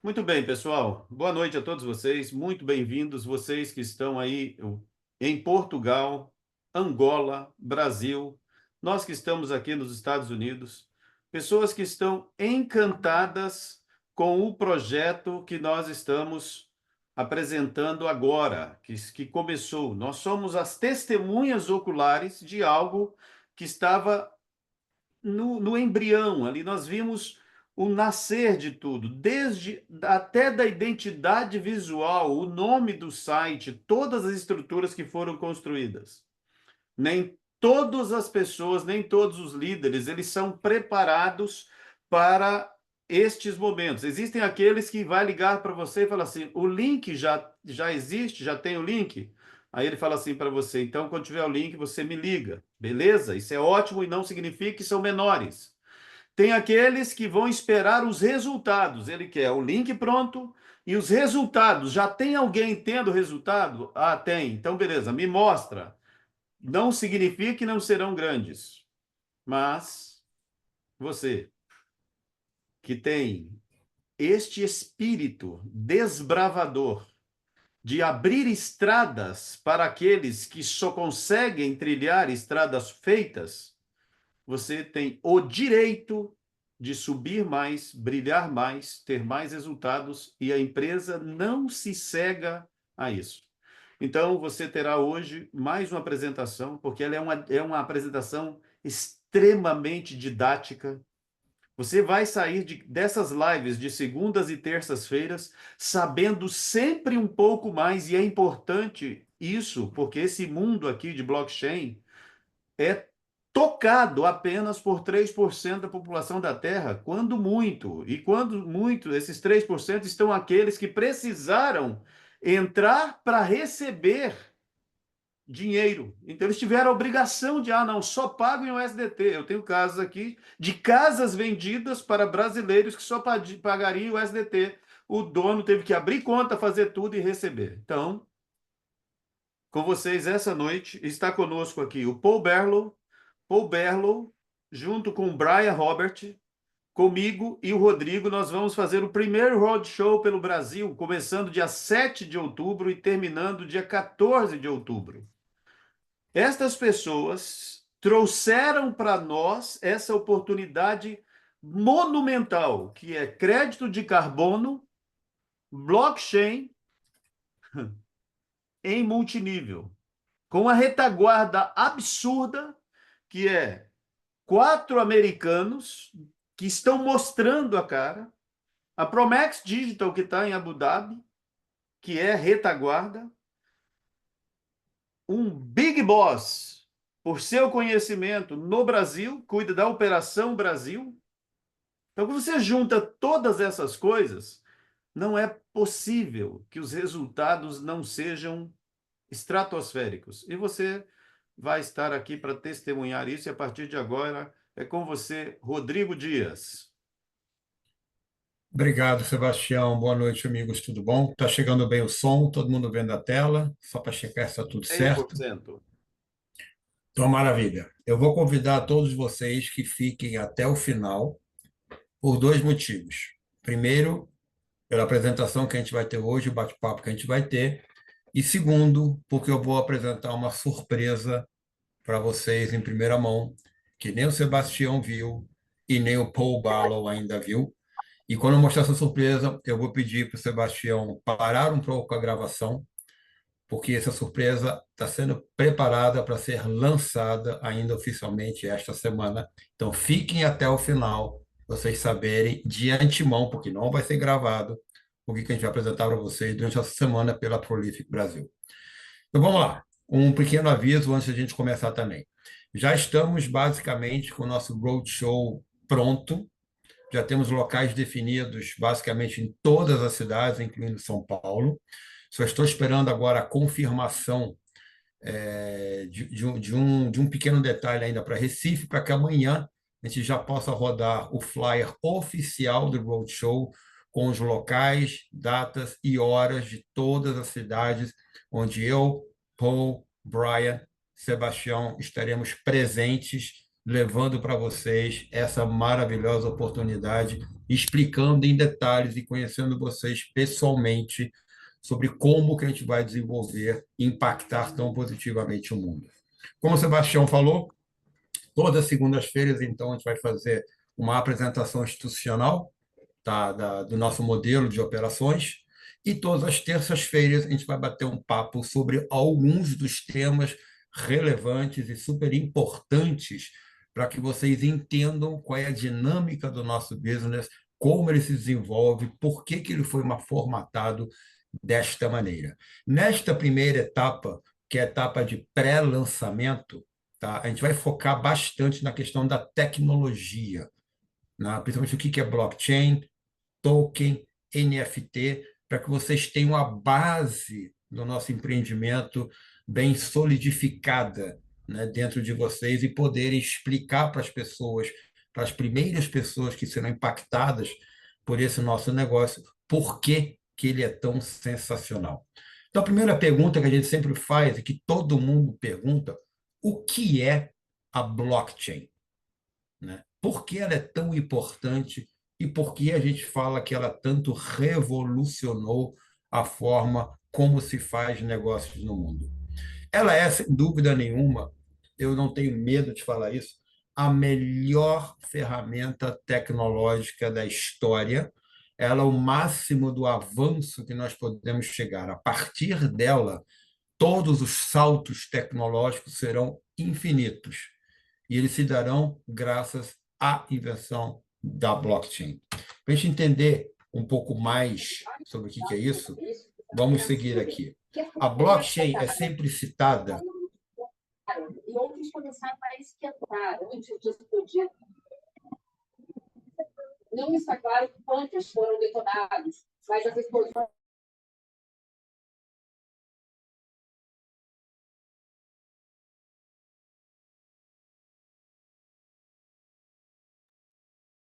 Muito bem, pessoal. Boa noite a todos vocês. Muito bem-vindos, vocês que estão aí em Portugal, Angola, Brasil, nós que estamos aqui nos Estados Unidos, pessoas que estão encantadas com o projeto que nós estamos apresentando agora, que começou. Nós somos as testemunhas oculares de algo que estava no embrião ali, nós vimos o nascer de tudo, desde até da identidade visual, o nome do site, todas as estruturas que foram construídas. Nem todas as pessoas, nem todos os líderes, eles são preparados para estes momentos. Existem aqueles que vai ligar para você e falar assim: "O link já existe, já tem o link?" Aí ele fala assim para você: "Então, quando tiver o link, você me liga." Beleza? Isso é ótimo e não significa que são menores. Tem aqueles que vão esperar os resultados. Ele quer o link pronto e os resultados. Já tem alguém tendo resultado? Ah, tem. Então, beleza, me mostra. Não significa que não serão grandes, mas você que tem este espírito desbravador de abrir estradas para aqueles que só conseguem trilhar estradas feitas, você tem o direito de subir mais, brilhar mais, ter mais resultados e a empresa não se cega a isso. Então, você terá hoje mais uma apresentação, porque ela é uma apresentação extremamente didática. Você vai sair dessas lives de segundas e terças-feiras sabendo sempre um pouco mais, e é importante isso, porque esse mundo aqui de blockchain é tocado apenas por 3% da população da Terra, quando muito. E quando muito, esses 3% estão aqueles que precisaram entrar para receber dinheiro. Então eles tiveram a obrigação de, não, só pago em USDT. Eu tenho casos aqui de casas vendidas para brasileiros que só pagariam USDT. O dono teve que abrir conta, fazer tudo e receber. Então, com vocês essa noite, está conosco aqui o Paul Berlow, junto com o Brian Robert, comigo e o Rodrigo, nós vamos fazer o primeiro roadshow pelo Brasil, começando dia 7 de outubro e terminando dia 14 de outubro. Estas pessoas trouxeram para nós essa oportunidade monumental, que é crédito de carbono, blockchain em multinível, com a retaguarda absurda que é 4 americanos que estão mostrando a cara, a Promex Digital, que está em Abu Dhabi, que é retaguarda, um Big Boss, por seu conhecimento no Brasil, cuida da Operação Brasil. Então, quando você junta todas essas coisas, não é possível que os resultados não sejam estratosféricos. E você vai estar aqui para testemunhar isso, e a partir de agora é com você, Rodrigo Dias. Obrigado, Sebastião. Boa noite, amigos. Tudo bom? Tá chegando bem o som, todo mundo vendo a tela, só para checar se está tudo cem por certo. cento. Então, maravilha. Eu vou convidar todos vocês que fiquem até o final por dois motivos. Primeiro, pela apresentação que a gente vai ter hoje, o bate-papo que a gente vai ter. E segundo, porque eu vou apresentar uma surpresa para vocês em primeira mão, que nem o Sebastião viu e nem o Paul Barlow ainda viu. E quando eu mostrar essa surpresa, eu vou pedir para o Sebastião parar um pouco a gravação, porque essa surpresa está sendo preparada para ser lançada ainda oficialmente esta semana. Então, fiquem até o final, vocês saberem de antemão, porque não vai ser gravado, o que a gente vai apresentar para vocês durante essa semana pela Prolific Brasil. Então, vamos lá. Um pequeno aviso antes de a gente começar também. Já estamos basicamente com o nosso roadshow pronto, já temos locais definidos basicamente em todas as cidades, incluindo São Paulo. Só estou esperando agora a confirmação de um pequeno detalhe ainda para Recife, para que amanhã a gente já possa rodar o flyer oficial do Roadshow com os locais, datas e horas de todas as cidades onde eu, Paul, Brian, Sebastião estaremos presentes levando para vocês essa maravilhosa oportunidade, explicando em detalhes e conhecendo vocês pessoalmente sobre como que a gente vai desenvolver e impactar tão positivamente o mundo. Como o Sebastião falou, todas as segundas-feiras, então, a gente vai fazer uma apresentação institucional do nosso modelo de operações. E todas as terças-feiras a gente vai bater um papo sobre alguns dos temas relevantes e super importantes para que vocês entendam qual é a dinâmica do nosso business, como ele se desenvolve, por que que ele foi formatado desta maneira. Nesta primeira etapa, que é a etapa de pré-lançamento, tá? A gente vai focar bastante na questão da tecnologia, né? Principalmente o que é blockchain, token, NFT, para que vocês tenham a base do nosso empreendimento bem solidificada, né, dentro de vocês e poderem explicar para as pessoas, para as primeiras pessoas que serão impactadas por esse nosso negócio, por que que ele é tão sensacional. Então, a primeira pergunta que a gente sempre faz e que todo mundo pergunta, o que é a blockchain? Né? Por que ela é tão importante e por que a gente fala que ela tanto revolucionou a forma como se faz negócios no mundo? Ela é, sem dúvida nenhuma, eu não tenho medo de falar isso, a melhor ferramenta tecnológica da história. Ela é o máximo do avanço que nós podemos chegar. A partir dela, todos os saltos tecnológicos serão infinitos e eles se darão graças à invenção da blockchain. Para a gente entender um pouco mais sobre o que é isso, vamos seguir aqui. A blockchain é sempre citada. E outros começaram a esquentar antes de explodir. Não está claro quantas foram detonadas, mas as explosões.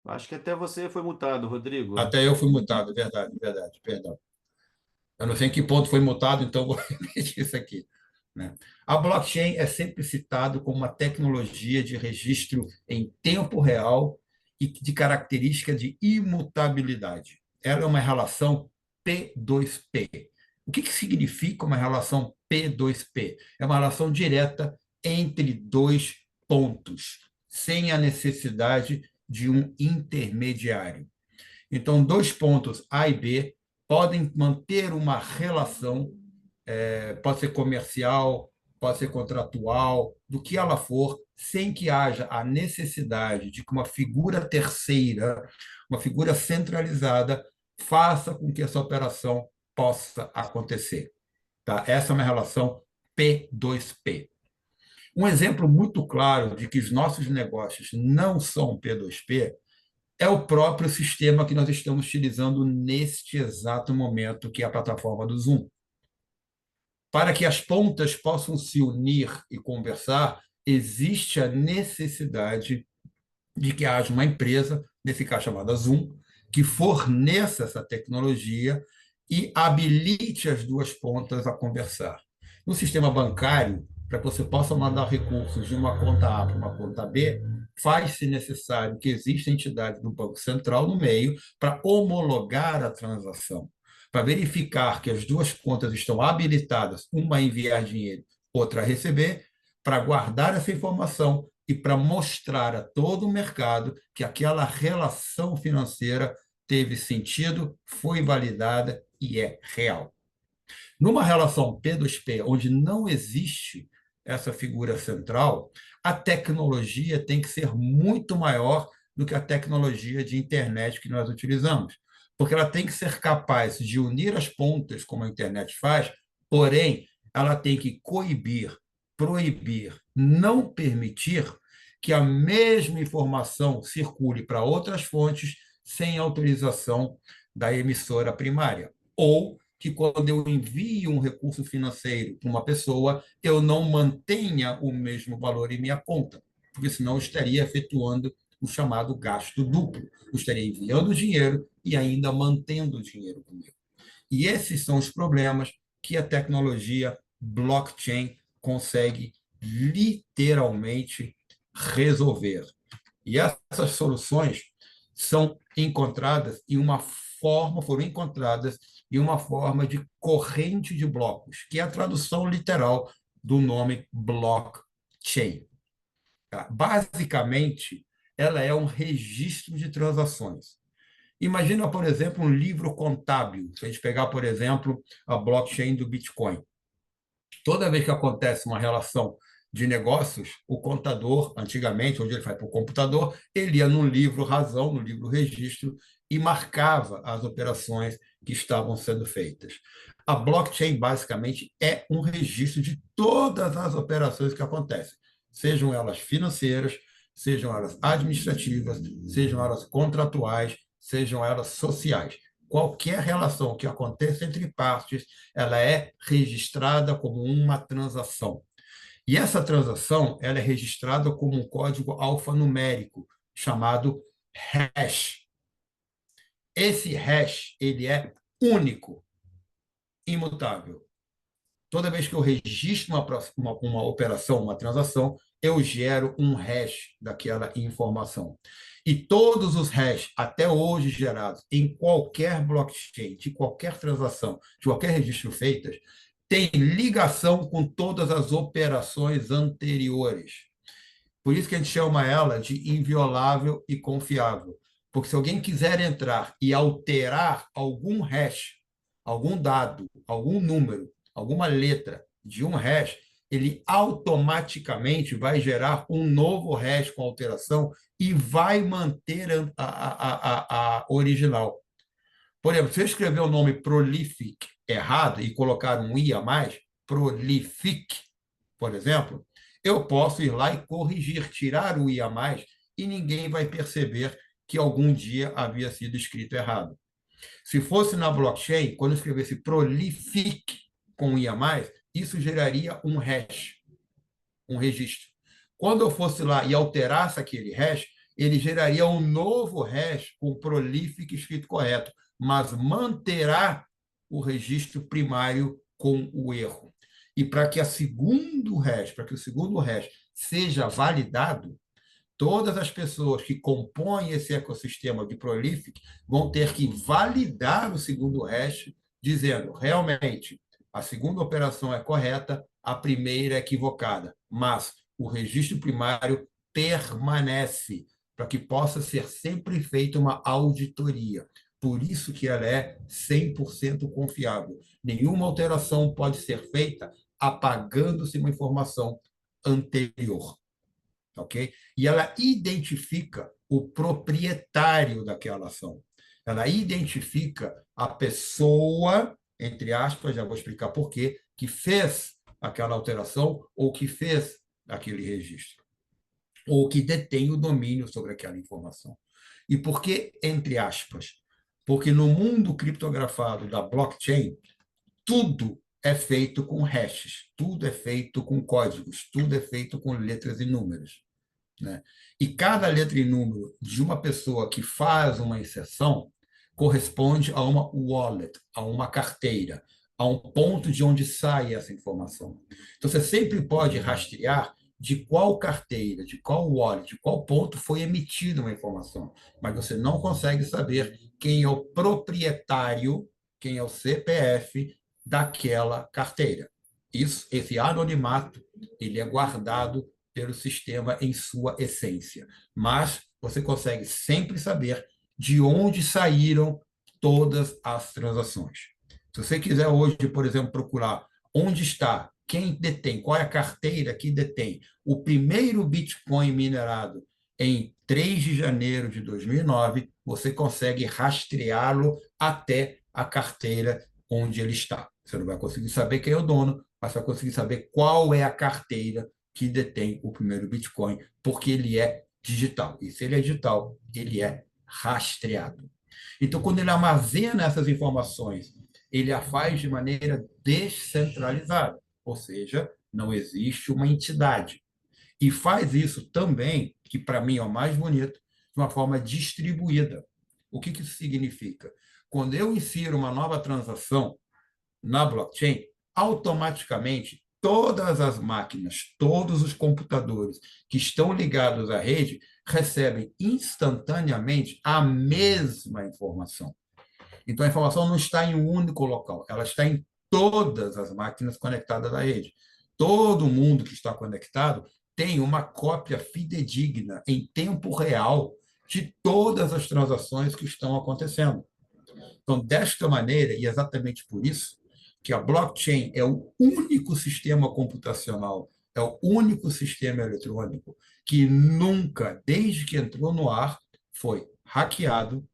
Acho que até você foi multado, Rodrigo. Até eu fui multado, verdade, verdade, perdão. Eu não sei em que ponto foi multado, então vou repetir isso aqui. Né? A blockchain é sempre citado como uma tecnologia de registro em tempo real e de característica de imutabilidade. Ela é uma relação P2P. O que significa uma relação P2P? É uma relação direta entre dois pontos, sem a necessidade de um intermediário. Então, dois pontos A e B podem manter uma relação, pode ser comercial, pode ser contratual, do que ela for, sem que haja a necessidade de que uma figura terceira, uma figura centralizada, faça com que essa operação possa acontecer. Tá? Essa é uma relação P2P. Um exemplo muito claro de que os nossos negócios não são P2P é o próprio sistema que nós estamos utilizando neste exato momento, que é a plataforma do Zoom. Para que as pontas possam se unir e conversar, existe a necessidade de que haja uma empresa, nesse caso chamada Zoom, que forneça essa tecnologia e habilite as duas pontas a conversar. No sistema bancário, para que você possa mandar recursos de uma conta A para uma conta B, faz-se necessário que exista entidade do Banco Central no meio para homologar a transação, para verificar que as duas contas estão habilitadas, uma a enviar dinheiro, outra a receber, para guardar essa informação e para mostrar a todo o mercado que aquela relação financeira teve sentido, foi validada e é real. Numa relação P2P, onde não existe essa figura central, a tecnologia tem que ser muito maior do que a tecnologia de internet que nós utilizamos, porque ela tem que ser capaz de unir as pontas, como a internet faz, porém, ela tem que coibir, proibir, não permitir que a mesma informação circule para outras fontes sem autorização da emissora primária. Ou que quando eu envio um recurso financeiro para uma pessoa, eu não mantenha o mesmo valor em minha conta, porque senão eu estaria efetuando o chamado gasto duplo. Eu estaria enviando o dinheiro e ainda mantendo o dinheiro comigo. E esses são os problemas que a tecnologia blockchain consegue literalmente resolver. E essas soluções são encontradas em uma forma, foram encontradas em uma forma de corrente de blocos, que é a tradução literal do nome blockchain. Tá? Basicamente, ela é um registro de transações. Imagina, por exemplo, um livro contábil. Se a gente pegar, por exemplo, a blockchain do Bitcoin. Toda vez que acontece uma relação de negócios, o contador, antigamente, onde ele faz para o computador, ele ia no livro razão, no livro registro, e marcava as operações que estavam sendo feitas. A blockchain, basicamente, é um registro de todas as operações que acontecem, sejam elas financeiras, sejam elas administrativas, sejam elas contratuais, sejam elas sociais. Qualquer relação que aconteça entre partes, ela é registrada como uma transação. E essa transação, ela é registrada como um código alfanumérico chamado hash. Esse hash, ele é único, imutável. Toda vez que eu registro uma operação, uma transação, eu gero um hash daquela informação. E todos os hashes, até hoje gerados em qualquer blockchain, de qualquer transação, de qualquer registro feitas, têm ligação com todas as operações anteriores. Por isso que a gente chama ela de inviolável e confiável. Porque se alguém quiser entrar e alterar algum hash, algum dado, algum número, alguma letra de um hash, ele automaticamente vai gerar um novo hash com alteração e vai manter a original. Por exemplo, se eu escrever o nome prolific errado e colocar um i a mais, prolific, por exemplo, eu posso ir lá e corrigir, tirar o i a mais, e ninguém vai perceber que algum dia havia sido escrito errado. Se fosse na blockchain, quando eu escrevesse prolific com i a mais, isso geraria um hash, um registro. Quando eu fosse lá e alterasse aquele hash, ele geraria um novo hash com prolific escrito correto, mas manterá o registro primário com o erro. E para que para que o segundo hash seja validado, todas as pessoas que compõem esse ecossistema de Prolific vão ter que validar o segundo hash, dizendo realmente a segunda operação é correta, a primeira é equivocada, mas o registro primário permanece para que possa ser sempre feita uma auditoria. Por isso que ela é 100% confiável. Nenhuma alteração pode ser feita apagando-se uma informação anterior. Ok? E ela identifica o proprietário daquela ação. Ela identifica a pessoa, entre aspas, já vou explicar por quê, que fez aquela alteração ou que fez aquele registro, ou que detém o domínio sobre aquela informação. E por que, entre aspas? Porque no mundo criptografado da blockchain, tudo é feito com hashes, tudo é feito com códigos, tudo é feito com letras e números. Né? E cada letra e número de uma pessoa que faz uma inserção corresponde a uma wallet, a uma carteira, a um ponto de onde sai essa informação. Então, você sempre pode rastrear de qual carteira, de qual wallet, de qual ponto foi emitida uma informação, mas você não consegue saber quem é o proprietário, quem é o CPF daquela carteira. Esse anonimato, ele é guardado pelo sistema em sua essência. Mas você consegue sempre saber de onde saíram todas as transações. Se você quiser hoje, por exemplo, procurar onde está, quem detém, qual é a carteira que detém o primeiro Bitcoin minerado em 3 de janeiro de 2009, você consegue rastreá-lo até a carteira onde ele está. Você não vai conseguir saber quem é o dono, mas vai conseguir saber qual é a carteira que detém o primeiro Bitcoin, porque ele é digital. E se ele é digital, ele é rastreado. Então, quando ele armazena essas informações, ele a faz de maneira descentralizada, ou seja, não existe uma entidade. E faz isso também, que para mim é o mais bonito, de uma forma distribuída. O que isso significa? Quando eu insiro uma nova transação na blockchain, automaticamente todas as máquinas, todos os computadores que estão ligados à rede recebem instantaneamente a mesma informação. Então, a informação não está em um único local, ela está em todas as máquinas conectadas à rede. Todo mundo que está conectado tem uma cópia fidedigna, em tempo real, de todas as transações que estão acontecendo. Então, desta maneira, e exatamente por isso, que a blockchain é o único sistema computacional, é o único sistema eletrônico que nunca, desde que entrou no ar, foi hackeado,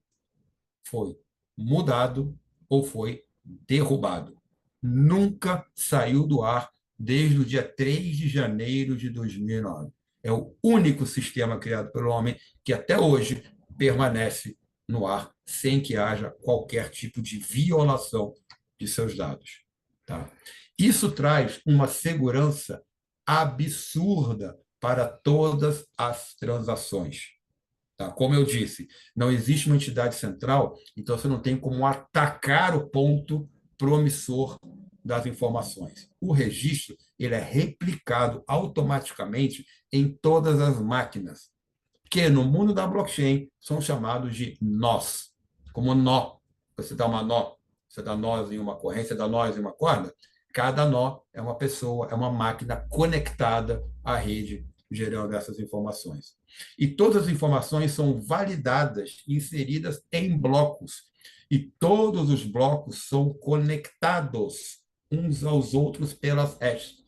foi mudado ou foi derrubado. Nunca saiu do ar desde o dia 3 de janeiro de 2009. É o único sistema criado pelo homem que até hoje permanece no ar sem que haja qualquer tipo de violação de seus dados. Tá? Isso traz uma segurança absurda para todas as transações. Tá? Como eu disse, não existe uma entidade central, então você não tem como atacar o ponto promissor das informações. O registro ele é replicado automaticamente em todas as máquinas, que no mundo da blockchain são chamados de nós, como nó. Você dá uma nó, você dá nós em uma corrente, você dá nós em uma corda. Cada nó é uma pessoa, é uma máquina conectada à rede, gerando essas informações. E todas as informações são validadas, inseridas em blocos. E todos os blocos são conectados uns aos outros pelas hashes.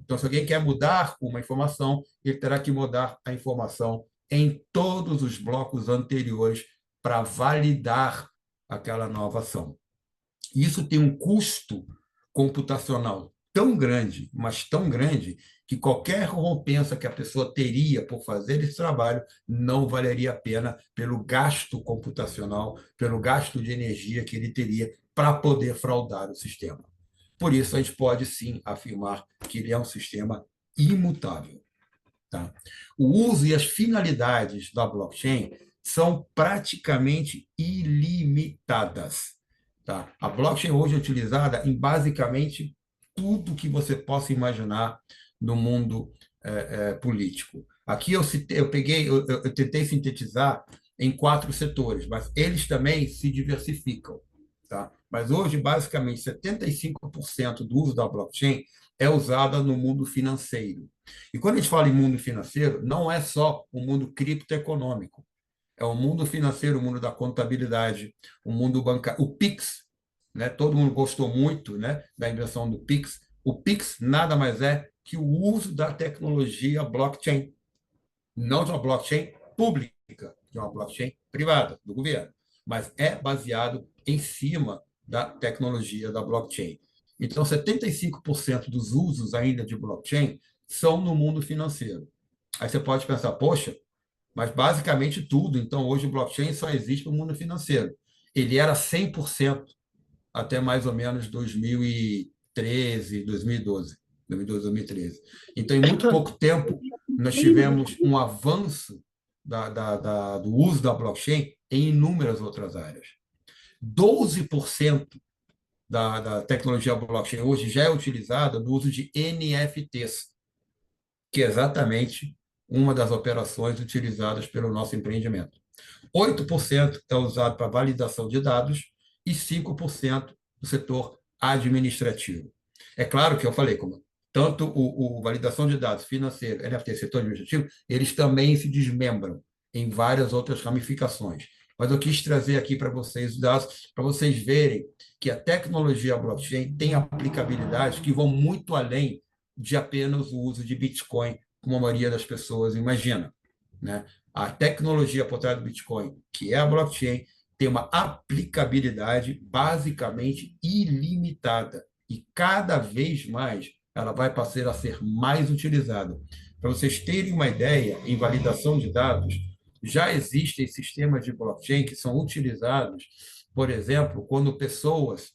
Então, se alguém quer mudar uma informação, ele terá que mudar a informação em todos os blocos anteriores para validar aquela nova ação. Isso tem um custo computacional tão grande, mas tão grande, que qualquer recompensa que a pessoa teria por fazer esse trabalho não valeria a pena pelo gasto computacional, pelo gasto de energia que ele teria para poder fraudar o sistema. Por isso, a gente pode sim afirmar que ele é um sistema imutável. Tá? O uso e as finalidades da blockchain são praticamente ilimitadas. Tá? A blockchain hoje é utilizada em basicamente tudo que você possa imaginar no mundo político. Aqui eu tentei sintetizar em 4 setores, mas eles também se diversificam. Tá? Mas hoje, basicamente, 75% do uso da blockchain é usada no mundo financeiro. E quando a gente fala em mundo financeiro, não é só o mundo criptoeconômico. É o mundo financeiro, o mundo da contabilidade, o mundo bancário. O Pix, né? Todo mundo gostou muito, né, da invenção do Pix. O Pix nada mais é que o uso da tecnologia blockchain. Não de uma blockchain pública, de uma blockchain privada, do governo, mas é baseado em cima da tecnologia da blockchain. Então, 75% dos usos ainda de blockchain são no mundo financeiro. Aí você pode pensar, poxa, mas basicamente tudo. Então, hoje o blockchain só existe no mundo financeiro. Ele era 100% até mais ou menos 2013, 2012, 2012, 2013. Então, em muito pouco tempo, nós tivemos um avanço do uso da blockchain em inúmeras outras áreas. 12% da tecnologia blockchain hoje já é utilizada no uso de NFTs, que é exatamente uma das operações utilizadas pelo nosso empreendimento. 8% é usado para validação de dados e 5% do setor administrativo. É claro que eu falei, como tanto o validação de dados financeiro, NFT, setor administrativo, eles também se desmembram em várias outras ramificações. Mas eu quis trazer aqui para vocês os dados, para vocês verem que a tecnologia blockchain tem aplicabilidades que vão muito além de apenas o uso de Bitcoin, como a maioria das pessoas imagina. Né? A tecnologia por trás do Bitcoin, que é a blockchain, tem uma aplicabilidade basicamente ilimitada e cada vez mais ela vai passar a ser mais utilizada. Para vocês terem uma ideia, em validação de dados, já existem sistemas de blockchain que são utilizados, por exemplo, quando pessoas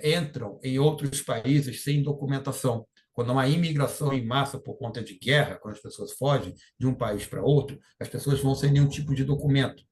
entram em outros países sem documentação. Quando há uma imigração em massa por conta de guerra, quando as pessoas fogem de um país para outro, as pessoas vão sem nenhum tipo de documento.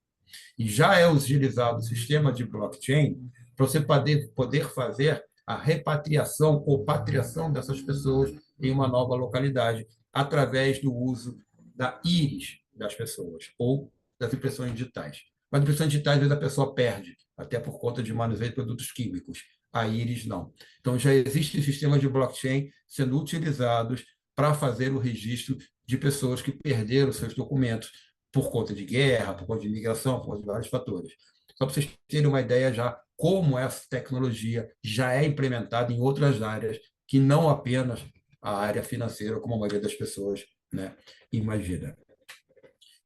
E já é utilizado o sistema de blockchain para você poder fazer a repatriação ou patriação dessas pessoas em uma nova localidade, através do uso da íris das pessoas ou das impressões digitais. Mas impressões digitais, às vezes, a pessoa perde, até por conta de manuseio de produtos químicos. A íris, não. Então, já existem sistemas de blockchain sendo utilizados para fazer o registro de pessoas que perderam seus documentos por conta de guerra, por conta de migração, por conta de vários fatores. Só para vocês terem uma ideia já como essa tecnologia já é implementada em outras áreas, que não apenas a área financeira, como a maioria das pessoas, né, imagina.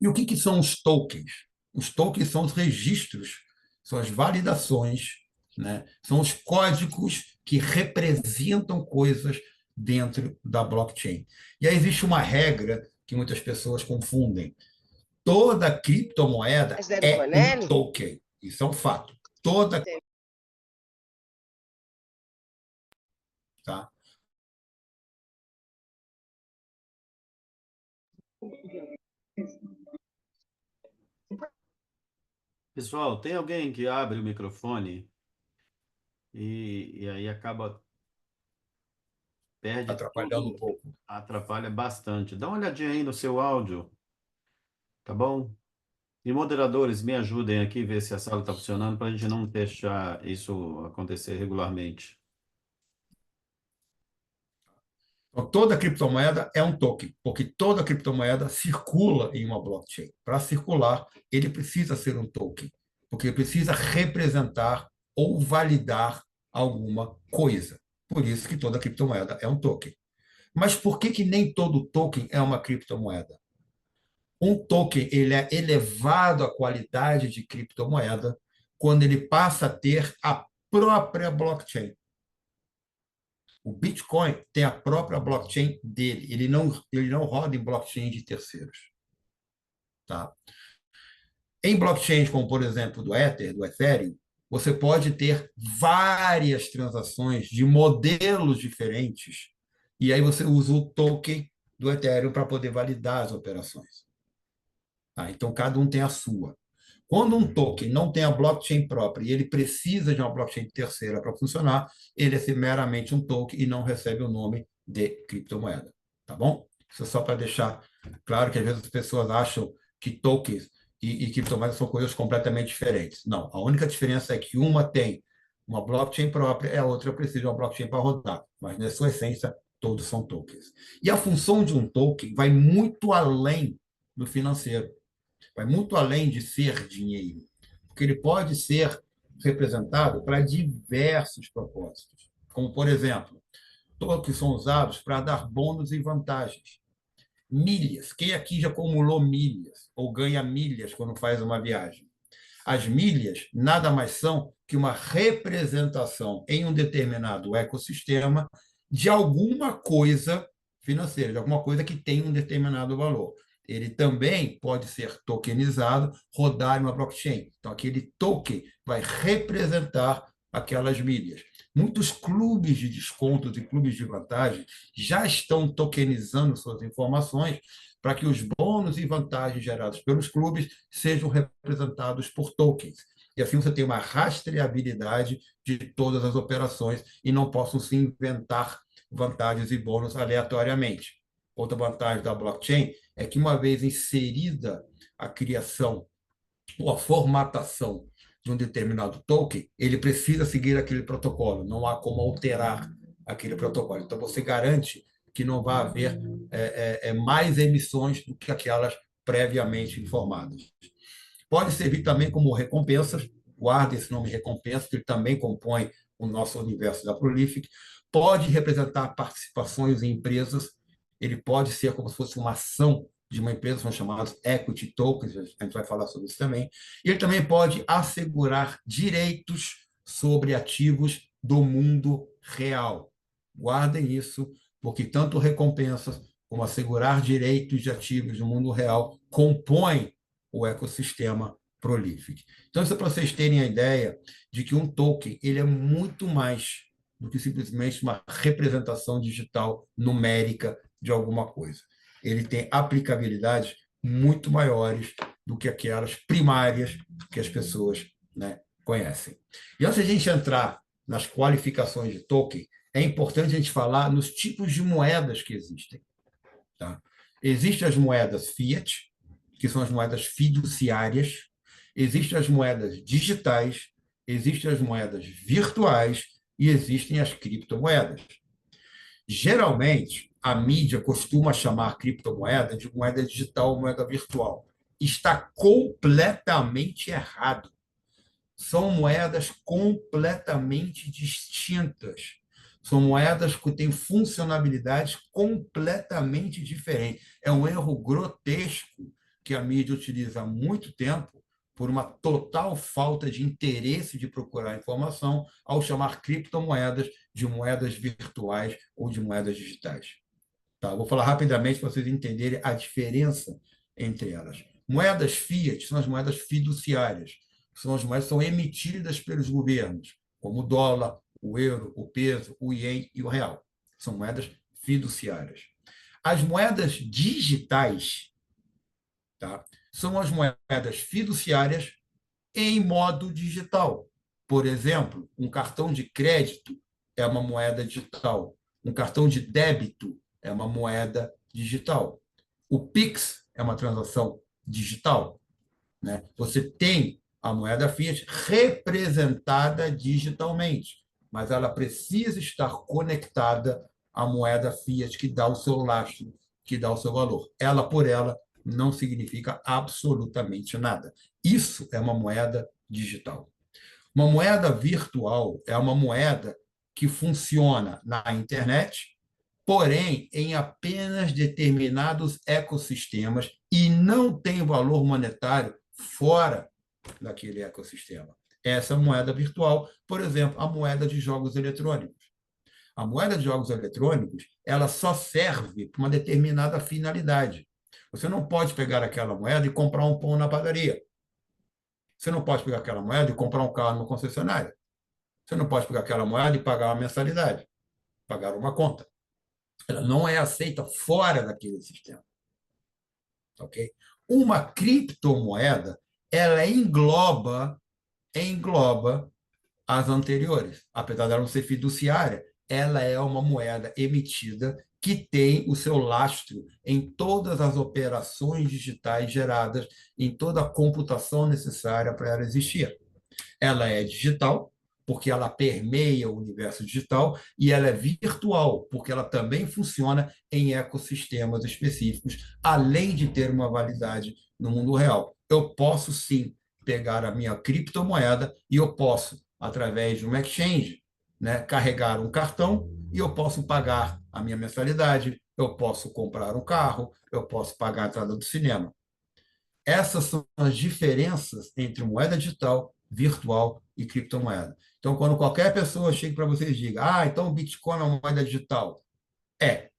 E o que são os tokens? Os tokens são os registros, são as validações, né, são os códigos que representam coisas dentro da blockchain. E aí existe uma regra que muitas pessoas confundem. Toda criptomoeda é um token. Isso é um fato. Toda, tá? Pessoal, tem alguém que abre o microfone e aí acaba, perde Atrapalhando um tudo, pouco. atrapalha bastante. Dá uma olhadinha aí no seu áudio, tá bom? E moderadores, me ajudem aqui a ver se a sala está funcionando para a gente não deixar isso acontecer regularmente. Então, toda criptomoeda é um token, porque toda criptomoeda circula em uma blockchain. Para circular, ele precisa ser um token, porque ele precisa representar ou validar alguma coisa. Por isso que toda criptomoeda é um token. Mas por que nem todo token é uma criptomoeda? Um token ele é elevado à qualidade de criptomoeda quando ele passa a ter a própria blockchain. O Bitcoin tem a própria blockchain dele, ele não roda em blockchain de terceiros. Tá? Em blockchains como, por exemplo, do Ether, do Ethereum, você pode ter várias transações de modelos diferentes, e aí você usa o token do Ethereum para poder validar as operações. Tá? Então, cada um tem a sua. Quando um token não tem a blockchain própria e ele precisa de uma blockchain terceira para funcionar, ele é meramente um token e não recebe o nome de criptomoeda. Tá bom? Isso é só para deixar claro que às vezes as pessoas acham que tokens e criptomoedas são coisas completamente diferentes. Não, a única diferença é que uma tem uma blockchain própria e a outra precisa de uma blockchain para rodar, mas na sua essência todos são tokens. E a função de um token vai muito além do financeiro. Vai muito além de ser dinheiro, porque ele pode ser representado para diversos propósitos, como, por exemplo, todos que são usados para dar bônus e vantagens. Milhas. Quem aqui já acumulou milhas ou ganha milhas quando faz uma viagem? As milhas nada mais são que uma representação em um determinado ecossistema de alguma coisa financeira, de alguma coisa que tem um determinado valor. Ele também pode ser tokenizado, rodar em uma blockchain. Então, aquele token vai representar aquelas milhas. Muitos clubes de descontos e clubes de vantagem já estão tokenizando suas informações para que os bônus e vantagens gerados pelos clubes sejam representados por tokens. E assim você tem uma rastreabilidade de todas as operações e não possam se inventar vantagens e bônus aleatoriamente. Outra vantagem da blockchain é que, uma vez inserida a criação ou a formatação de um determinado token, ele precisa seguir aquele protocolo, não há como alterar aquele protocolo. Então, você garante que não vai haver mais emissões do que aquelas previamente informadas. Pode servir também como recompensas, guarde esse nome recompensa, que ele também compõe o nosso universo da Prolific. Pode representar participações em empresas, ele pode ser como se fosse uma ação de uma empresa, são chamados equity tokens, a gente vai falar sobre isso também. E ele também pode assegurar direitos sobre ativos do mundo real. Guardem isso, porque tanto recompensas como assegurar direitos de ativos no mundo real compõem o ecossistema Prolific. Então, isso é para vocês terem a ideia de que um token ele é muito mais do que simplesmente uma representação digital numérica de alguma coisa. Ele tem aplicabilidades muito maiores do que aquelas primárias que as pessoas, né, conhecem. E antes de a gente entrar nas qualificações de token, é importante a gente falar nos tipos de moedas que existem. Tá? Existem as moedas fiat, que são as moedas fiduciárias, existem as moedas digitais, existem as moedas virtuais e existem as criptomoedas. Geralmente, a mídia costuma chamar criptomoeda de moeda digital ou moeda virtual. Está completamente errado. São moedas completamente distintas. São moedas que têm funcionalidades completamente diferentes. É um erro grotesco que a mídia utiliza há muito tempo por uma total falta de interesse de procurar informação ao chamar criptomoedas de moedas virtuais ou de moedas digitais. Tá? Vou falar rapidamente para vocês entenderem a diferença entre elas. Moedas fiat são as moedas fiduciárias, são as moedas que são emitidas pelos governos, como o dólar, o euro, o peso, o ien e o real. São moedas fiduciárias. As moedas digitais, tá? São as moedas fiduciárias em modo digital. Por exemplo, um cartão de crédito é uma moeda digital. Um cartão de débito é uma moeda digital. O Pix é uma transação digital. Né? Você tem a moeda fiat representada digitalmente, mas ela precisa estar conectada à moeda fiat que dá o seu lastro, que dá o seu valor. Ela por ela não significa absolutamente nada. Isso é uma moeda digital. Uma moeda virtual é uma moeda que funciona na internet, porém em apenas determinados ecossistemas e não tem valor monetário fora daquele ecossistema. Essa moeda virtual, por exemplo, a moeda de jogos eletrônicos. A moeda de jogos eletrônicos, ela só serve para uma determinada finalidade. Você não pode pegar aquela moeda e comprar um pão na padaria. Você não pode pegar aquela moeda e comprar um carro numa concessionária. Você não pode pegar aquela moeda e pagar uma mensalidade, pagar uma conta. Ela não é aceita fora daquele sistema. Ok? Uma criptomoeda, ela engloba as anteriores. Apesar dela não ser fiduciária, ela é uma moeda emitida que tem o seu lastro em todas as operações digitais geradas, em toda a computação necessária para ela existir. Ela é digital, porque ela permeia o universo digital, e ela é virtual, porque ela também funciona em ecossistemas específicos, além de ter uma validade no mundo real. Eu posso, sim, pegar a minha criptomoeda e eu posso, através de uma exchange, né, carregar um cartão e eu posso pagar a minha mensalidade, eu posso comprar um carro, eu posso pagar a entrada do cinema. Essas são as diferenças entre moeda digital, virtual e criptomoeda. Então, quando qualquer pessoa chega para vocês e diga, então o Bitcoin é uma moeda digital. É,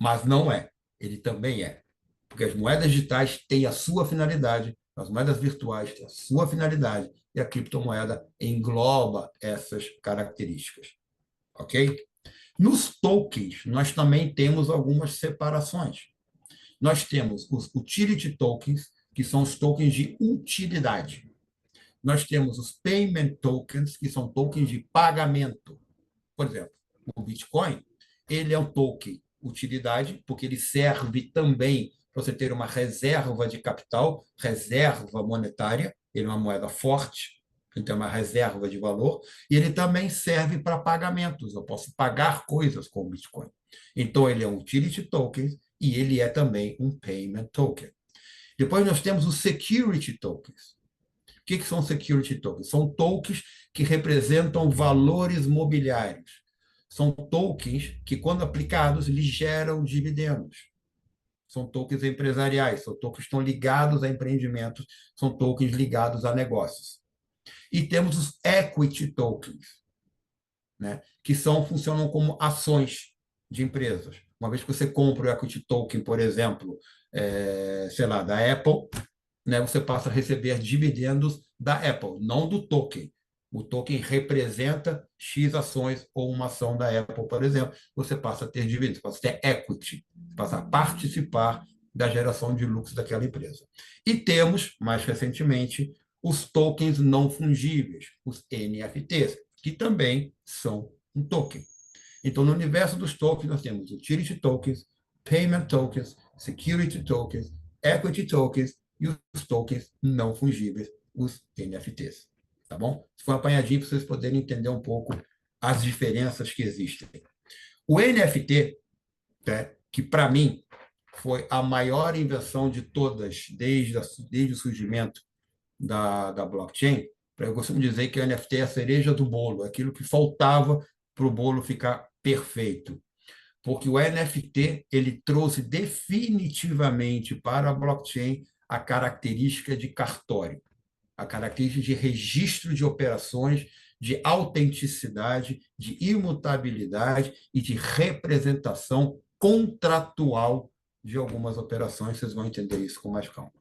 mas não é. Ele também é. Porque as moedas digitais têm a sua finalidade, as moedas virtuais têm a sua finalidade, e a criptomoeda engloba essas características. Ok? Nos tokens, nós também temos algumas separações. Nós temos os utility tokens, que são os tokens de utilidade. Nós temos os payment tokens, que são tokens de pagamento. Por exemplo, o Bitcoin, ele é um token utilidade, porque ele serve também para você ter uma reserva de capital, reserva monetária, ele é uma moeda forte, então é uma reserva de valor, e ele também serve para pagamentos, eu posso pagar coisas com o Bitcoin. Então, ele é um utility token e ele é também um payment token. Depois nós temos os security tokens. O que são security tokens? São tokens que representam valores mobiliários. São tokens que, quando aplicados, lhes geram dividendos. São tokens empresariais, são tokens que estão ligados a empreendimentos, são tokens ligados a negócios. E temos os equity tokens, né, que funcionam como ações de empresas. Uma vez que você compra o equity token, por exemplo, sei lá, da Apple, né, você passa a receber dividendos da Apple, não do token. O token representa X ações ou uma ação da Apple, por exemplo, você passa a ter dividendos, passa a ter equity, passa a participar da geração de lucros daquela empresa. E temos, mais recentemente, os tokens não fungíveis, os NFTs, que também são um token. Então, no universo dos tokens, nós temos utility tokens, payment tokens, security tokens, equity tokens e os tokens não fungíveis, os NFTs. Tá bom? Isso foi um apanhadinho para vocês poderem entender um pouco as diferenças que existem. O NFT, né, que para mim foi a maior invenção de todas, desde o surgimento da blockchain, eu costumo dizer que o NFT é a cereja do bolo, aquilo que faltava para o bolo ficar perfeito. Porque o NFT ele trouxe definitivamente para a blockchain a característica de cartório, a característica de registro de operações, de autenticidade, de imutabilidade e de representação contratual de algumas operações. Vocês vão entender isso com mais calma.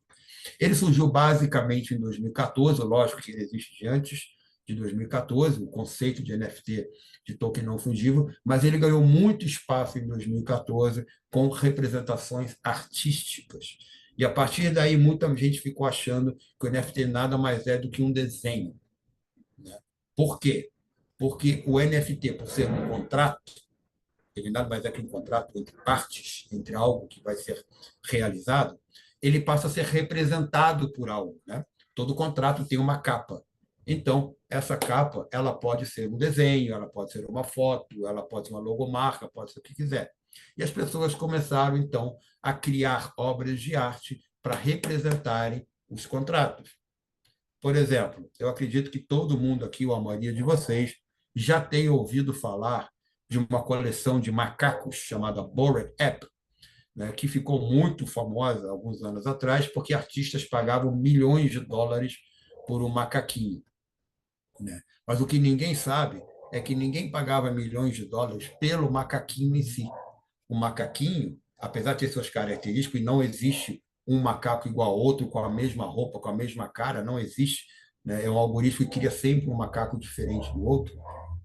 Ele surgiu basicamente em 2014, lógico que ele existe de antes de 2014, o conceito de NFT, de token não fungível, mas ele ganhou muito espaço em 2014 com representações artísticas. E a partir daí, muita gente ficou achando que o NFT nada mais é do que um desenho. Né? Por quê? Porque o NFT, por ser um contrato, ele nada mais é que um contrato entre partes, entre algo que vai ser realizado, ele passa a ser representado por algo. Né? Todo contrato tem uma capa. Então, essa capa ela pode ser um desenho, ela pode ser uma foto, ela pode ser uma logomarca, pode ser o que quiser. E as pessoas começaram, então, a criar obras de arte para representarem os contratos. Por exemplo, eu acredito que todo mundo aqui, ou a maioria de vocês, já tem ouvido falar de uma coleção de macacos chamada Bored Ape, né, que ficou muito famosa alguns anos atrás, porque artistas pagavam milhões de dólares por um macaquinho. Né? Mas o que ninguém sabe é que ninguém pagava milhões de dólares pelo macaquinho em si. O macaquinho, apesar de ter suas características, e não existe um macaco igual ao outro, com a mesma roupa, com a mesma cara, não existe. Né? É um algoritmo que cria sempre um macaco diferente do outro,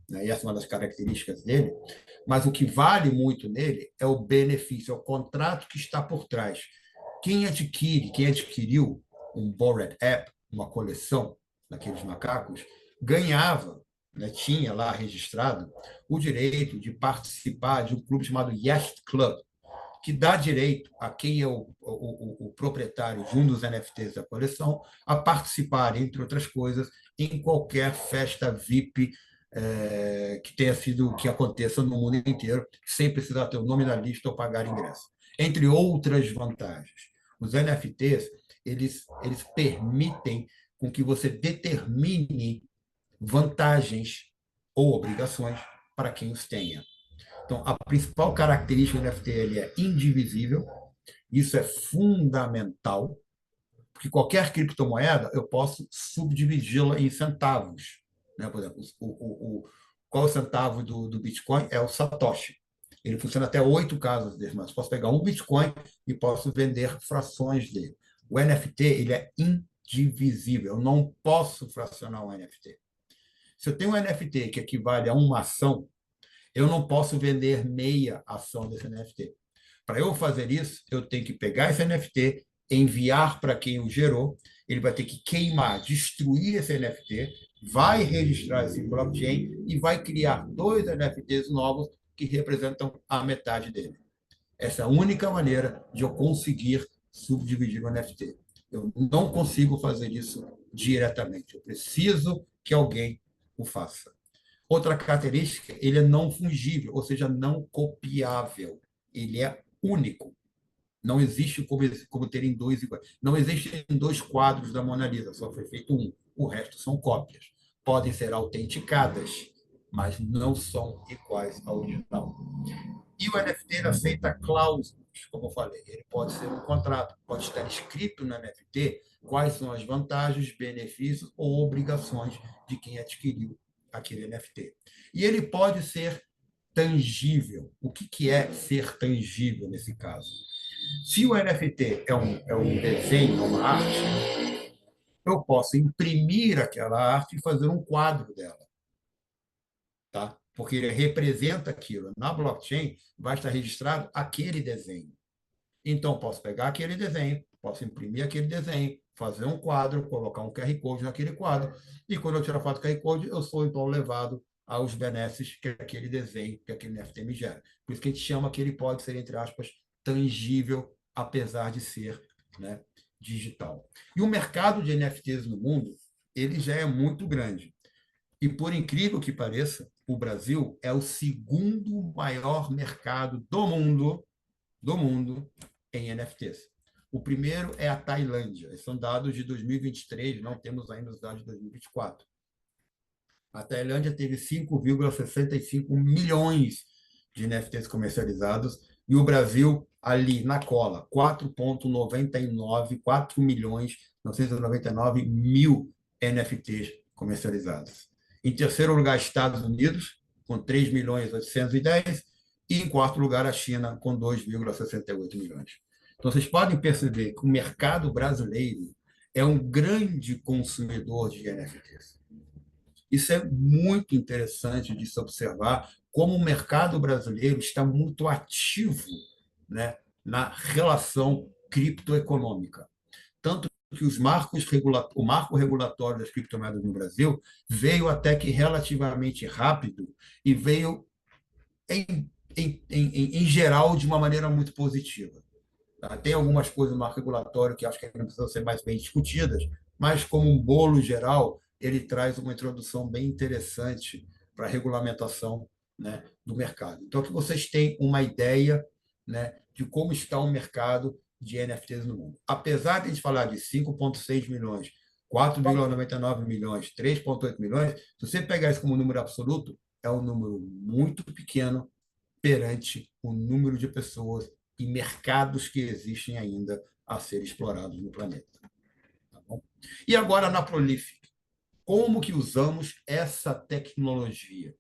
né? E essa é uma das características dele. Mas o que vale muito nele é o benefício, é o contrato que está por trás. Quem adquiriu um Bored App, uma coleção daqueles macacos, ganhava, né, tinha lá registrado o direito de participar de um clube chamado Yacht Club, que dá direito a quem é o proprietário de um dos NFTs da coleção a participar, entre outras coisas, em qualquer festa VIP que aconteça no mundo inteiro, sem precisar ter o nome na lista ou pagar ingresso. Entre outras vantagens. Os NFTs, eles permitem com que você determine vantagens ou obrigações para quem os tenha. Então, a principal característica do NFT ele é indivisível, isso é fundamental, porque qualquer criptomoeda eu posso subdividi-la em centavos. Né? Por exemplo, qual é o centavo do Bitcoin? É o Satoshi. Ele funciona até 8 casas dele, mas posso pegar um Bitcoin e posso vender frações dele. O NFT ele é indivisível, eu não posso fracionar um NFT. Se eu tenho um NFT que equivale a uma ação, eu não posso vender meia ação desse NFT. Para eu fazer isso, eu tenho que pegar esse NFT, enviar para quem o gerou, ele vai ter que queimar, destruir esse NFT, vai registrar esse blockchain e vai criar 2 NFTs novos que representam a metade dele. Essa é a única maneira de eu conseguir subdividir o NFT. Eu não consigo fazer isso diretamente. Eu preciso que alguém o faça. Outra característica, ele é não fungível, ou seja, não copiável. Ele é único. Não existe como terem 2 iguais. Não existem 2 quadros da Mona Lisa, só foi feito um. O resto são cópias. Podem ser autenticadas, mas não são iguais ao original. E o NFT aceita cláusulas, como eu falei. Ele pode ser um contrato, pode estar escrito no NFT quais são as vantagens, benefícios ou obrigações de quem adquiriu aquele NFT. E ele pode ser tangível. O que é ser tangível nesse caso? Se o NFT é um desenho, é uma arte, eu posso imprimir aquela arte e fazer um quadro dela. Tá? Porque ele representa aquilo. Na blockchain vai estar registrado aquele desenho. Então, posso pegar aquele desenho, posso imprimir aquele desenho, fazer um quadro, colocar um QR Code naquele quadro, e quando eu tirar a foto do QR Code, eu sou então levado aos benesses que aquele desenho, que aquele NFT me gera. Por isso que a gente chama que ele pode ser, entre aspas, tangível, apesar de ser, né, digital. E o mercado de NFTs no mundo, ele já é muito grande. E, por incrível que pareça, o Brasil é o segundo maior mercado do mundo em NFTs. O primeiro é a Tailândia. Esses são dados de 2023, não temos ainda os dados de 2024. A Tailândia teve 5,65 milhões de NFTs comercializados e o Brasil ali na cola, 4,99, 4 milhões 999 mil NFTs comercializados. Em terceiro lugar, Estados Unidos, com 3 milhões 810, e em quarto lugar, a China, com 2,68 milhões. Então, vocês podem perceber que o mercado brasileiro é um grande consumidor de NFTs. Isso é muito interessante de se observar como o mercado brasileiro está muito ativo, né, na relação criptoeconômica. Tanto que o marco regulatório das criptomoedas no Brasil veio até que relativamente rápido e veio, em geral, de uma maneira muito positiva. Tem algumas coisas no marco regulatório que acho que ainda precisam ser mais bem discutidas, mas, como um bolo geral, ele traz uma introdução bem interessante para a regulamentação, né, do mercado. Então, que vocês têm uma ideia, né, de como está o mercado de NFTs no mundo. Apesar de a gente falar de 5,6 milhões, 4,99 milhões, 3,8 milhões, se você pegar isso como número absoluto, é um número muito pequeno perante o número de pessoas e mercados que existem ainda a ser explorados no planeta. Tá bom? E agora, na Prolific, como que usamos essa tecnologia?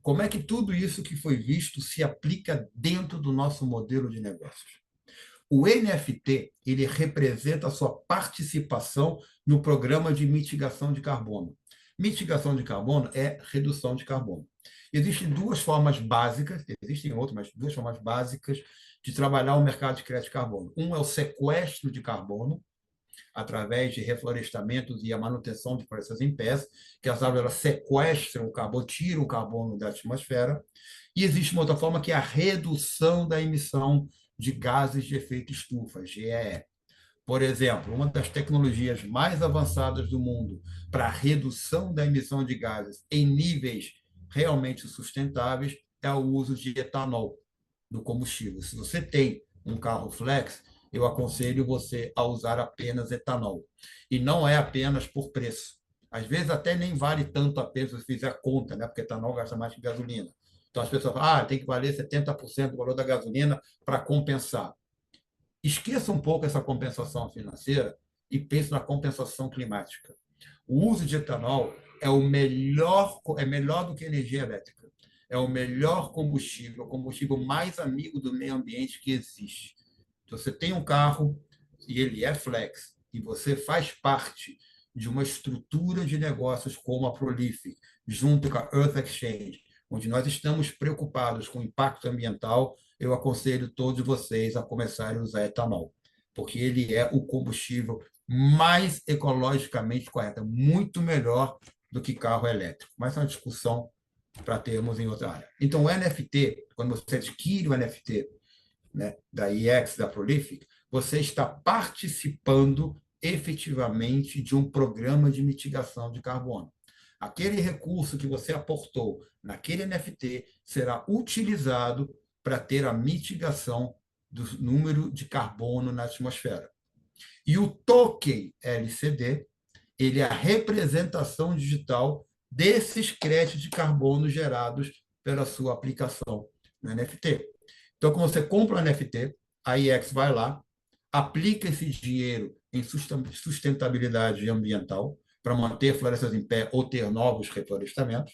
Como é que tudo isso que foi visto se aplica dentro do nosso modelo de negócios? O NFT, ele representa a sua participação no programa de mitigação de carbono. Mitigação de carbono é redução de carbono. Existem duas formas básicas, existem outras, mas duas formas básicas de trabalhar o mercado de crédito de carbono. Um é o sequestro de carbono, através de reflorestamentos e a manutenção de florestas em pés, que as árvores elas sequestram o carbono, tiram o carbono da atmosfera. E existe uma outra forma que é a redução da emissão de gases de efeito estufa, GEE. Por exemplo, uma das tecnologias mais avançadas do mundo para a redução da emissão de gases em níveis realmente sustentáveis é o uso de etanol no combustível. Se você tem um carro flex, eu aconselho você a usar apenas etanol. E não é apenas por preço. Às vezes até nem vale tanto a pena se você fizer a conta, né? Porque etanol gasta mais que gasolina. Então as pessoas falam, tem que valer 70% do valor da gasolina para compensar. Esqueça um pouco essa compensação financeira e pense na compensação climática. O uso de etanol é melhor do que energia elétrica. É o melhor combustível, o combustível mais amigo do meio ambiente que existe. Então, você tem um carro e ele é flex, e você faz parte de uma estrutura de negócios como a Prolific, junto com a Earth Exchange, onde nós estamos preocupados com o impacto ambiental, eu aconselho todos vocês a começarem a usar etanol, porque ele é o combustível mais ecologicamente correto, muito melhor do que carro elétrico. Mas é uma discussão para termos em outra área. Então, o NFT, quando você adquire o NFT, né, da EX, da Prolific, você está participando efetivamente de um programa de mitigação de carbono. Aquele recurso que você aportou naquele NFT será utilizado para ter a mitigação do número de carbono na atmosfera. E o token LCD, ele é a representação digital desses créditos de carbono gerados pela sua aplicação no NFT. Então, quando você compra um NFT, a IEX vai lá, aplica esse dinheiro em sustentabilidade ambiental, para manter florestas em pé ou ter novos reflorestamentos.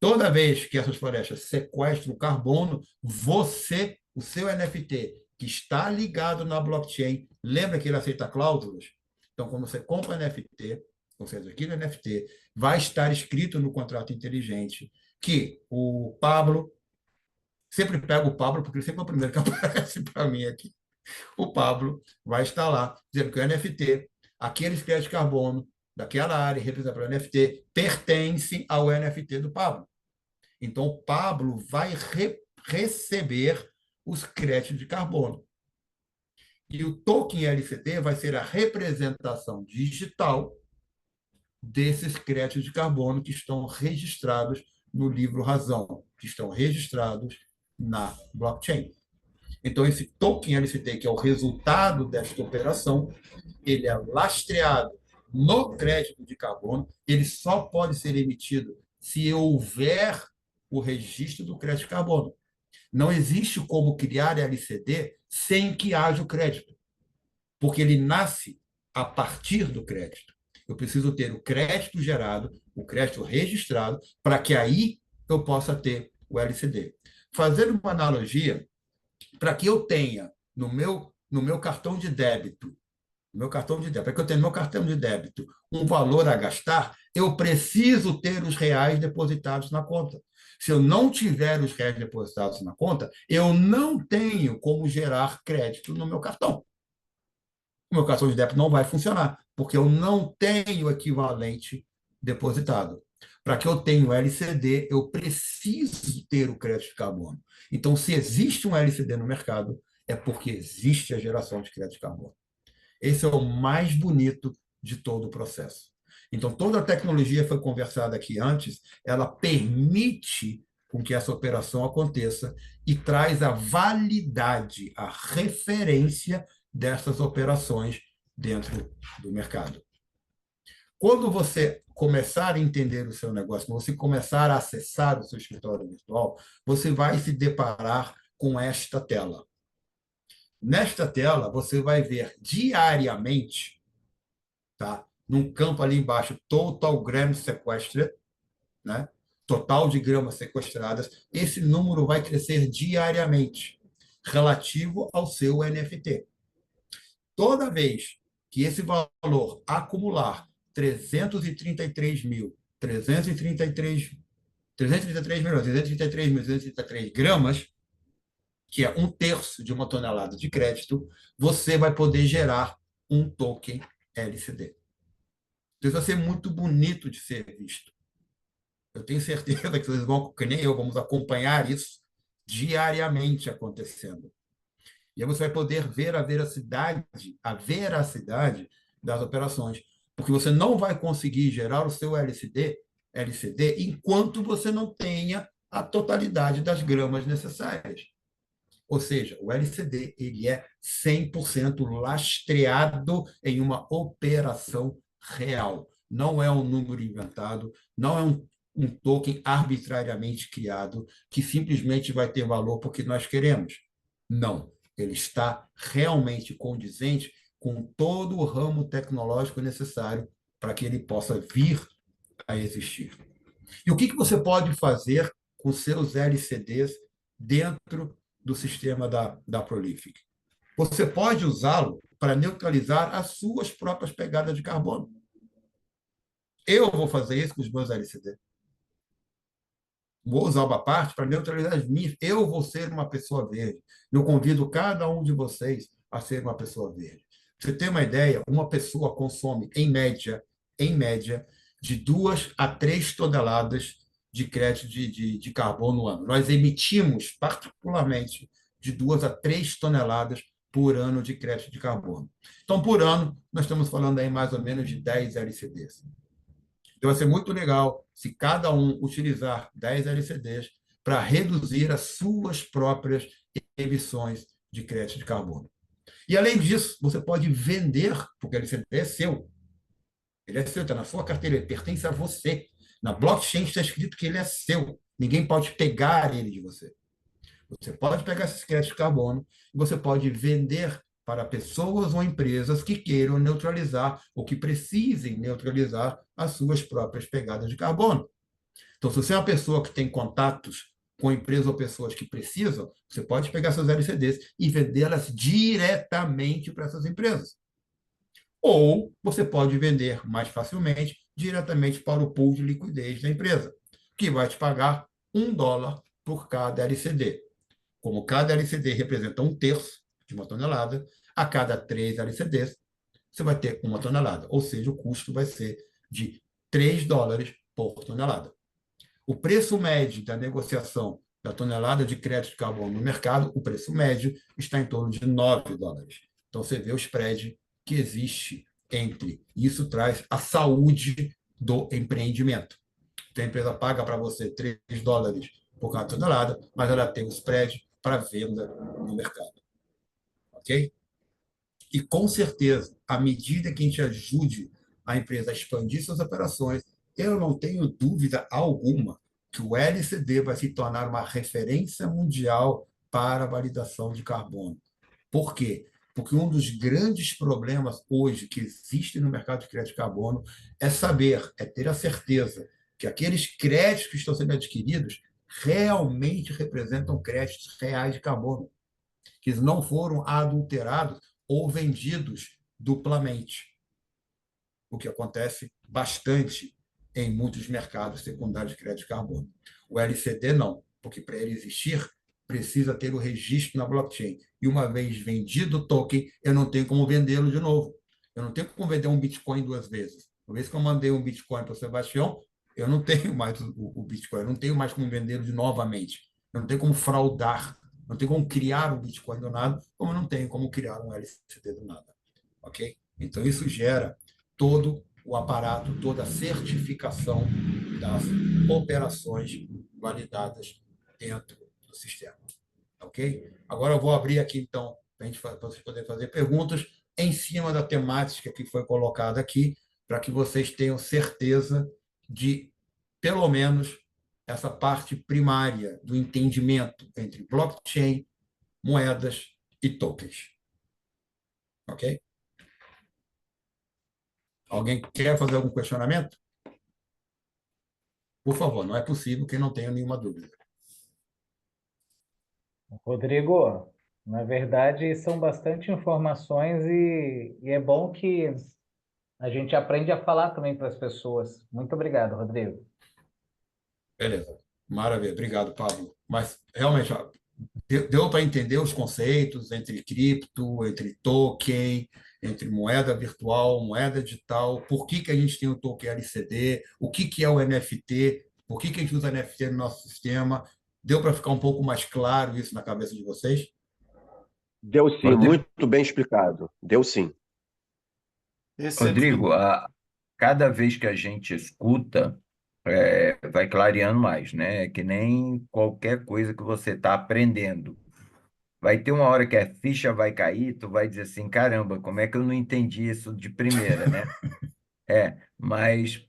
Toda vez que essas florestas sequestram carbono, o seu NFT, que está ligado na blockchain, lembra que ele aceita cláusulas? Então, quando você compra NFT, ou seja, aqui no NFT, vai estar escrito no contrato inteligente que o Pablo, sempre pego o Pablo, porque ele sempre é o primeiro que aparece para mim aqui. O Pablo vai estar lá, dizendo que o NFT, aqueles créditos de carbono daquela área representada pelo NFT, pertencem ao NFT do Pablo. Então, o Pablo vai receber os créditos de carbono. E o token LCD vai ser a representação digital desses créditos de carbono que estão registrados no livro Razão, que estão registrados na blockchain. Então, esse token LCD, que é o resultado desta operação, ele é lastreado no crédito de carbono, ele só pode ser emitido se houver o registro do crédito de carbono. Não existe como criar LCD sem que haja o crédito, porque ele nasce a partir do crédito. Eu preciso ter o crédito gerado, o crédito registrado, para que aí eu possa ter o LCD. Fazendo uma analogia, para que eu tenha no meu cartão de débito, para que eu tenha no meu cartão de débito um valor a gastar, eu preciso ter os reais depositados na conta. Se eu não tiver os reais depositados na conta, eu não tenho como gerar crédito no meu cartão. O meu cartão de débito não vai funcionar, porque eu não tenho equivalente depositado. Para que eu tenha o LCD, eu preciso ter o crédito de carbono. Então, se existe um LCD no mercado, é porque existe a geração de crédito de carbono. Esse é o mais bonito de todo o processo. Então, toda a tecnologia foi conversada aqui antes, ela permite com que essa operação aconteça e traz a validade, a referência dessas operações dentro do mercado. Quando você começar a entender o seu negócio, quando você começar a acessar o seu escritório virtual, você vai se deparar com esta tela. Nesta tela, você vai ver diariamente, tá? Num campo ali embaixo, Total Gram Sequestered, né? Total de gramas sequestradas. Esse número vai crescer diariamente, relativo ao seu NFT. Toda vez que esse valor acumular 333 gramas, que é 1/3 de uma tonelada de crédito, você vai poder gerar um token LCD. Então, isso vai ser muito bonito de ser visto. Eu tenho certeza que vocês vão, que nem eu, vamos acompanhar isso diariamente acontecendo. E aí você vai poder ver a veracidade das operações, porque você não vai conseguir gerar o seu LCD enquanto você não tenha a totalidade das gramas necessárias. Ou seja, o LCD ele é 100% lastreado em uma operação real. Não é um número inventado, não é um token arbitrariamente criado que simplesmente vai ter valor porque nós queremos. Não, ele está realmente condizente com todo o ramo tecnológico necessário para que ele possa vir a existir. E o que você pode fazer com seus LCDs dentro do sistema da Prolific? Você pode usá-lo para neutralizar as suas próprias pegadas de carbono. Eu vou fazer isso com os meus LCD. Vou usar uma parte para neutralizar as minhas. Eu vou ser uma pessoa verde. Eu convido cada um de vocês a ser uma pessoa verde. Pra você ter uma ideia, uma pessoa consome, em média, de 2 a 3 toneladas de crédito de carbono no ano. Nós emitimos, particularmente, de 2 a 3 toneladas por ano de crédito de carbono. Então, por ano, nós estamos falando aí mais ou menos de 10 LCDs. Então, vai ser muito legal se cada um utilizar 10 LCDs para reduzir as suas próprias emissões de crédito de carbono. E, além disso, você pode vender, porque o LCD é seu. Ele é seu, está na sua carteira, ele pertence a você. Na blockchain está escrito que ele é seu. Ninguém pode pegar ele de você. Você pode pegar esses créditos de carbono e você pode vender para pessoas ou empresas que queiram neutralizar ou que precisem neutralizar as suas próprias pegadas de carbono. Então, se você é uma pessoa que tem contatos com empresas ou pessoas que precisam, você pode pegar seus LCDs e vendê-las diretamente para essas empresas. Ou você pode vender mais facilmente diretamente para o pool de liquidez da empresa, que vai te pagar $1 por cada LCD. Como cada LCD representa 1/3 de uma tonelada, a cada 3 LCDs, você vai ter 1 tonelada. Ou seja, o custo vai ser de $3 por tonelada. O preço médio da negociação da tonelada de crédito de carbono no mercado, o preço médio está em torno de $9. Então, você vê o spread que existe entre. Isso traz a saúde do empreendimento. Então, a empresa paga para você $3 por cada tonelada, mas ela tem o spread para venda no mercado. Ok? E, com certeza, à medida que a gente ajude a empresa a expandir suas operações, eu não tenho dúvida alguma que o LCD vai se tornar uma referência mundial para a validação de carbono. Por quê? Porque um dos grandes problemas hoje que existe no mercado de crédito de carbono é ter a certeza que aqueles créditos que estão sendo adquiridos realmente representam créditos reais de carbono, que eles não foram adulterados ou vendidos duplamente, o que acontece bastante em muitos mercados secundários de crédito de carbono. O LCD não, porque para ele existir, precisa ter o registro na blockchain. E uma vez vendido o token, eu não tenho como vendê-lo de novo. Eu não tenho como vender um Bitcoin duas vezes. Uma vez que eu mandei um Bitcoin para o Sebastião, eu não tenho mais o Bitcoin, eu não tenho mais como vendê-lo de novamente. Eu não tenho como fraudar, não tenho como criar um Bitcoin do nada, como eu não tenho como criar um LCD do nada. Ok? Então, isso gera todo o aparato, toda a certificação das operações validadas dentro do sistema. Ok? Agora eu vou abrir aqui, então, para vocês poderem fazer perguntas em cima da temática que foi colocada aqui, para que vocês tenham certeza de, pelo menos, essa parte primária do entendimento entre blockchain, moedas e tokens. Ok? Alguém quer fazer algum questionamento? Por favor, não é possível que não tenha nenhuma dúvida. Rodrigo, na verdade, são bastante informações e é bom que a gente aprende a falar também para as pessoas. Muito obrigado, Rodrigo. Beleza. Maravilha. Obrigado, Pablo. Mas, realmente, ó, deu para entender os conceitos entre cripto, entre token, entre moeda virtual, moeda digital, por que a gente tem o token LCD, o que é o NFT, por que a gente usa NFT no nosso sistema. Deu para ficar um pouco mais claro isso na cabeça de vocês? Deu sim, Rodrigo, muito bem explicado. Deu sim. Esse sempre foi. Rodrigo, cada vez que a gente escuta, vai clareando mais, né? É que nem qualquer coisa que você está aprendendo. Vai ter uma hora que a ficha vai cair, tu vai dizer assim, caramba, como é que eu não entendi isso de primeira, né? Mas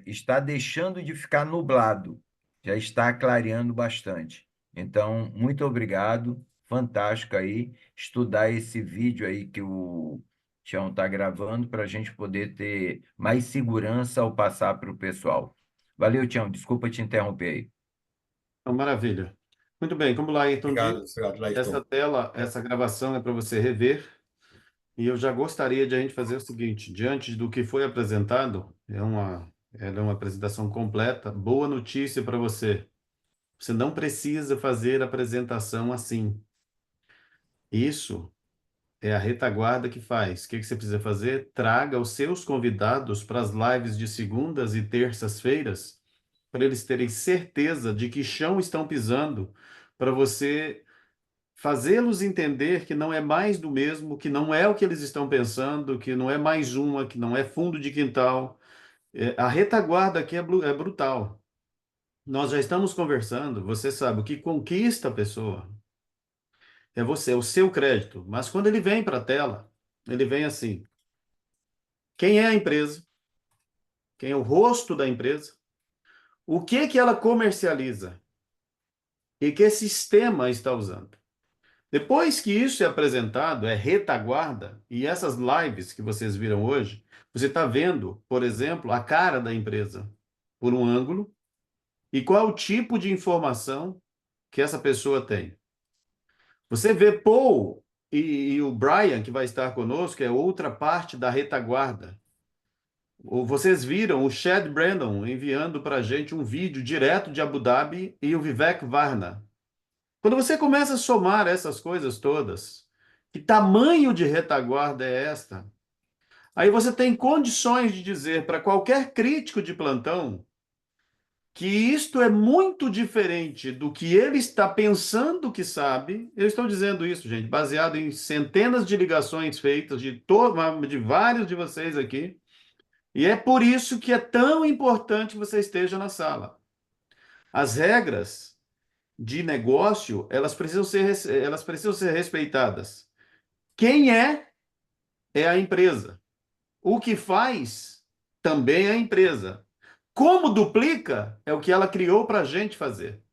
está deixando de ficar nublado, já está clareando bastante. Então, muito obrigado, fantástico aí, estudar esse vídeo aí que o Tião está gravando para a gente poder ter mais segurança ao passar para o pessoal. Valeu, Tião, desculpa te interromper aí. Então, maravilha. Muito bem, como lá Ayrton Obrigado, diz, obrigado, essa Lairton. tela, essa gravação é para você rever. E eu já gostaria de a gente fazer o seguinte, diante do que foi apresentado, ela é uma apresentação completa, boa notícia para você. Você não precisa fazer a apresentação assim. Isso é a retaguarda que faz. O que você precisa fazer? Traga os seus convidados para as lives de segundas e terças-feiras, para eles terem certeza de que chão estão pisando, para você fazê-los entender que não é mais do mesmo, que não é o que eles estão pensando, que não é mais uma, que não é fundo de quintal. A retaguarda aqui é brutal. Nós já estamos conversando, você sabe, o que conquista a pessoa é você, é o seu crédito. Mas quando ele vem para a tela, ele vem assim: quem é a empresa? Quem é o rosto da empresa? O que ela comercializa? E que sistema está usando? Depois que isso é apresentado, é retaguarda, e essas lives que vocês viram hoje, você está vendo, por exemplo, a cara da empresa por um ângulo e qual o tipo de informação que essa pessoa tem. Você vê Paul e o Brian, que vai estar conosco, é outra parte da retaguarda. Ou vocês viram o Chad Brandon enviando para a gente um vídeo direto de Abu Dhabi e o Vivek Varna. Quando você começa a somar essas coisas todas, que tamanho de retaguarda é esta? Aí você tem condições de dizer para qualquer crítico de plantão que isto é muito diferente do que ele está pensando que sabe. Eu estou dizendo isso, gente, baseado em centenas de ligações feitas de vários de vocês aqui. E é por isso que é tão importante que você esteja na sala. As regras de negócio, elas precisam ser respeitadas. Quem é a empresa. O que faz também é a empresa. Como duplica é o que ela criou para a gente fazer.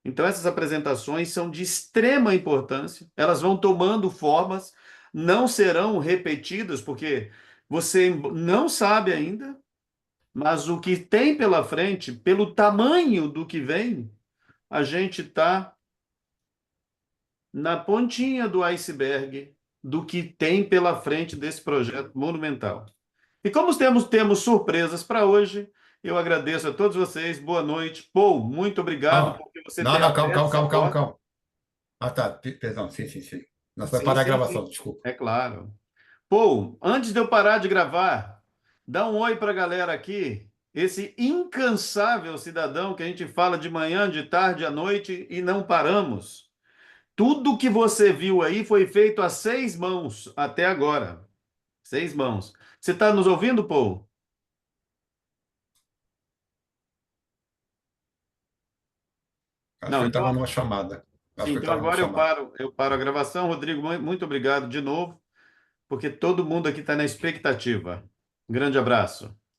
Então, essas apresentações são de extrema importância, elas vão tomando formas, não serão repetidas, porque você não sabe ainda, mas o que tem pela frente, pelo tamanho do que vem, a gente está na pontinha do iceberg do que tem pela frente desse projeto monumental. E como temos surpresas para hoje, eu agradeço a todos vocês. Boa noite. Paul, muito obrigado Não, porque você não, ter não, calma, aberto calma, essa calma, calma, porta. calma. Ah, tá, perdão, sim, sim, sim. Nós vai Sim, parar a sim, gravação, sim. desculpa. É claro. Paul, antes de eu parar de gravar, dá um oi para a galera aqui. Esse incansável cidadão que a gente fala de manhã, de tarde, à noite e não paramos. Tudo que você viu aí foi feito a 6 mãos até agora. 6 mãos. Você está nos ouvindo, Paul? Acho que Não, ele então, estava numa chamada. Acho sim, que ele então estava numa agora chamada. eu paro a gravação. Rodrigo, muito obrigado de novo, porque todo mundo aqui está na expectativa. Um grande abraço.